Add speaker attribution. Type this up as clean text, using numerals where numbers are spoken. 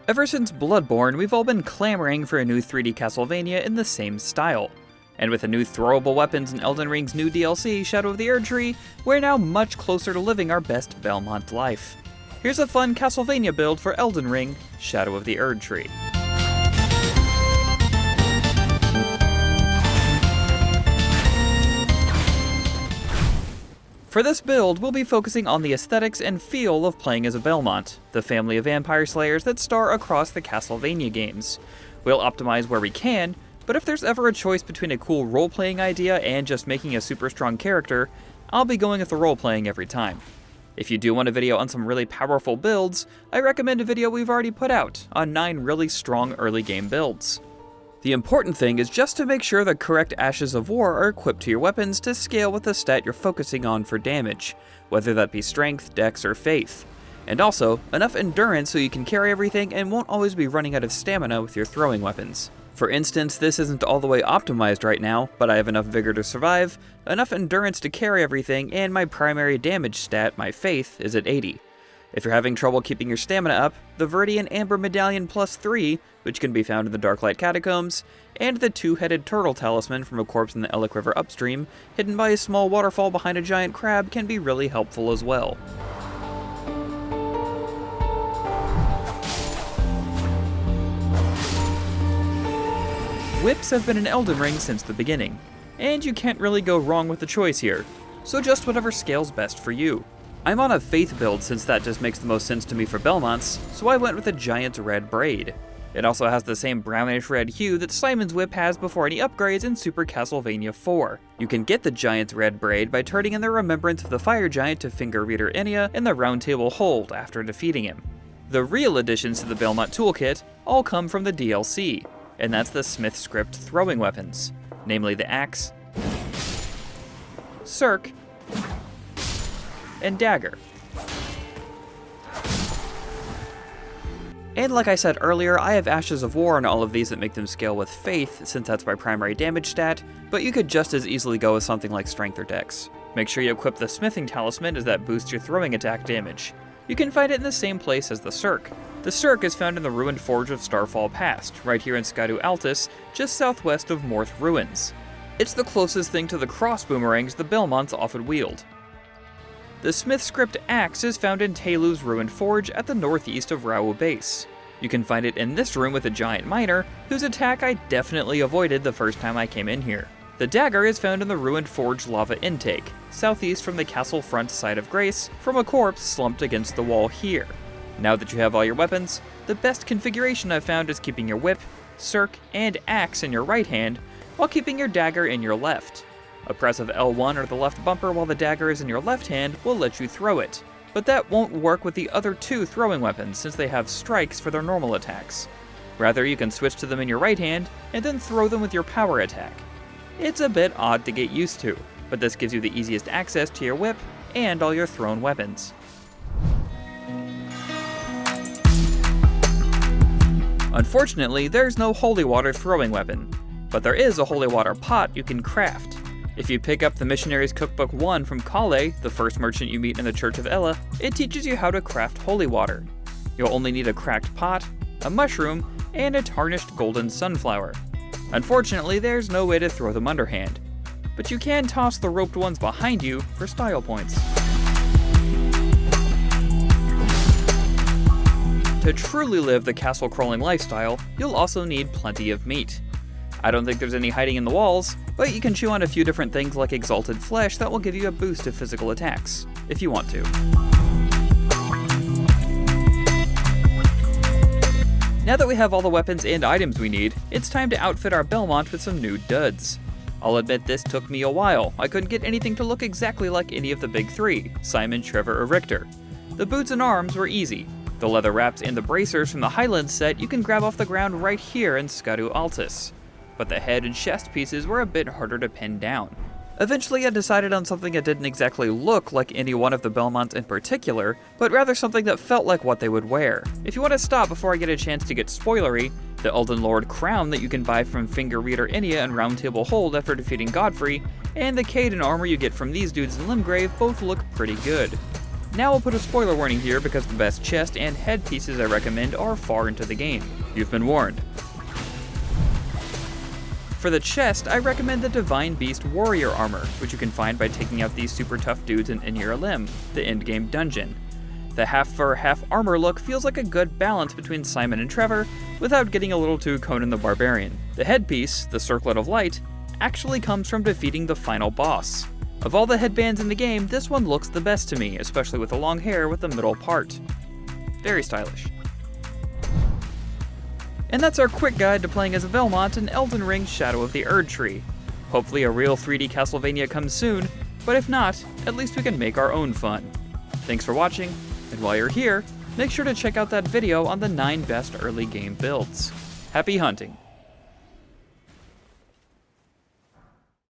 Speaker 1: Ever since Bloodborne, we've all been clamoring for a new 3D Castlevania in the same style. And with the new throwable weapons in Elden Ring's new DLC, Shadow of the Erdtree, we're now much closer to living our best Belmont life. Here's a fun Castlevania build for Elden Ring, Shadow of the Erdtree. For this build, we'll be focusing on the aesthetics and feel of playing as a Belmont, the family of vampire slayers that star across the Castlevania games. We'll optimize where we can, but if there's ever a choice between a cool role-playing idea and just making a super strong character, I'll be going with the role-playing every time. If you do want a video on some really powerful builds, I recommend a video we've already put out on 9 really strong early game builds. The important thing is just to make sure the correct Ashes of War are equipped to your weapons to scale with the stat you're focusing on for damage, whether that be strength, dex, or faith. And also, enough endurance so you can carry everything and won't always be running out of stamina with your throwing weapons. For instance, this isn't all the way optimized right now, but I have enough vigor to survive, enough endurance to carry everything, and my primary damage stat, my faith, is at 80. If you're having trouble keeping your stamina up, the Viridian Amber Medallion +3, which can be found in the Darklight Catacombs, and the 2-headed turtle talisman from a corpse in the Elec River upstream, hidden by a small waterfall behind a giant crab, can be really helpful as well. Whips have been in Elden Ring since the beginning, and you can't really go wrong with the choice here, so just whatever scales best for you. I'm on a Faith build since that just makes the most sense to me for Belmonts, so I went with a giant Red Braid. It also has the same brownish red hue that Simon's Whip has before any upgrades in Super Castlevania 4. You can get the giant Red Braid by turning in the Remembrance of the Fire Giant to Finger Reader Enya in the Round Table Hold after defeating him. The real additions to the Belmont toolkit all come from the DLC, and that's the Smithscript throwing weapons, namely the Axe, Cirque, and Dagger. And like I said earlier, I have Ashes of War on all of these that make them scale with Faith, since that's my primary damage stat, but you could just as easily go with something like Strength or Dex. Make sure you equip the Smithing Talisman, as that boosts your throwing attack damage. You can find it in the same place as the Cirque. The Cirque is found in the Ruined Forge of Starfall Past, right here in Skadu Altus, just southwest of Morth Ruins. It's the closest thing to the cross boomerangs the Belmonts often wield. The Smithscript Axe is found in Telu's Ruined Forge at the northeast of Raoul Base. You can find it in this room with a giant miner, whose attack I definitely avoided the first time I came in here. The Dagger is found in the Ruined Forge lava intake, southeast from the castle front side of Grace, from a corpse slumped against the wall here. Now that you have all your weapons, the best configuration I've found is keeping your Whip, Cirque, and Axe in your right hand, while keeping your Dagger in your left. A press of L1 or the left bumper while the Dagger is in your left hand will let you throw it, but that won't work with the other 2 throwing weapons since they have strikes for their normal attacks. Rather, you can switch to them in your right hand and then throw them with your power attack. It's a bit odd to get used to, but this gives you the easiest access to your Whip and all your thrown weapons. Unfortunately, there's no holy water throwing weapon, but there is a holy water pot you can craft. If you pick up the Missionary's Cookbook 1 from Kale, the first merchant you meet in the Church of Ella, it teaches you how to craft holy water. You'll only need a cracked pot, a mushroom, and a tarnished golden sunflower. Unfortunately, there's no way to throw them underhand, but you can toss the roped ones behind you for style points. To truly live the castle crawling lifestyle, you'll also need plenty of meat. I don't think there's any hiding in the walls, but you can chew on a few different things like Exalted Flesh that will give you a boost to physical attacks, if you want to. Now that we have all the weapons and items we need, it's time to outfit our Belmont with some new duds. I'll admit this took me a while. I couldn't get anything to look exactly like any of the big 3, Simon, Trevor, or Richter. The boots and arms were easy. The leather wraps and the bracers from the Highlands set you can grab off the ground right here in Skadu Altus, but the head and chest pieces were a bit harder to pin down. Eventually I decided on something that didn't exactly look like any one of the Belmonts in particular, but rather something that felt like what they would wear. If you want to stop before I get a chance to get spoilery, the Elden Lord crown that you can buy from Finger Reader Enya and Round Table Hold after defeating Godfrey, and the Caden armor you get from these dudes in Limgrave both look pretty good. Now I'll put a spoiler warning here because the best chest and headpieces I recommend are far into the game. You've been warned. For the chest, I recommend the Divine Beast Warrior Armor, which you can find by taking out these super tough dudes in Inir Alim, the endgame dungeon. The half-fur, half-armor look feels like a good balance between Simon and Trevor, without getting a little too Conan the Barbarian. The headpiece, the Circlet of Light, actually comes from defeating the final boss. Of all the headbands in the game, this one looks the best to me, especially with the long hair with the middle part. Very stylish. And that's our quick guide to playing as Belmont in Elden Ring Shadow of the Erdtree. Hopefully a real 3D Castlevania comes soon, but if not, at least we can make our own fun. Thanks for watching, and while you're here, make sure to check out that video on the 9 best early game builds. Happy hunting!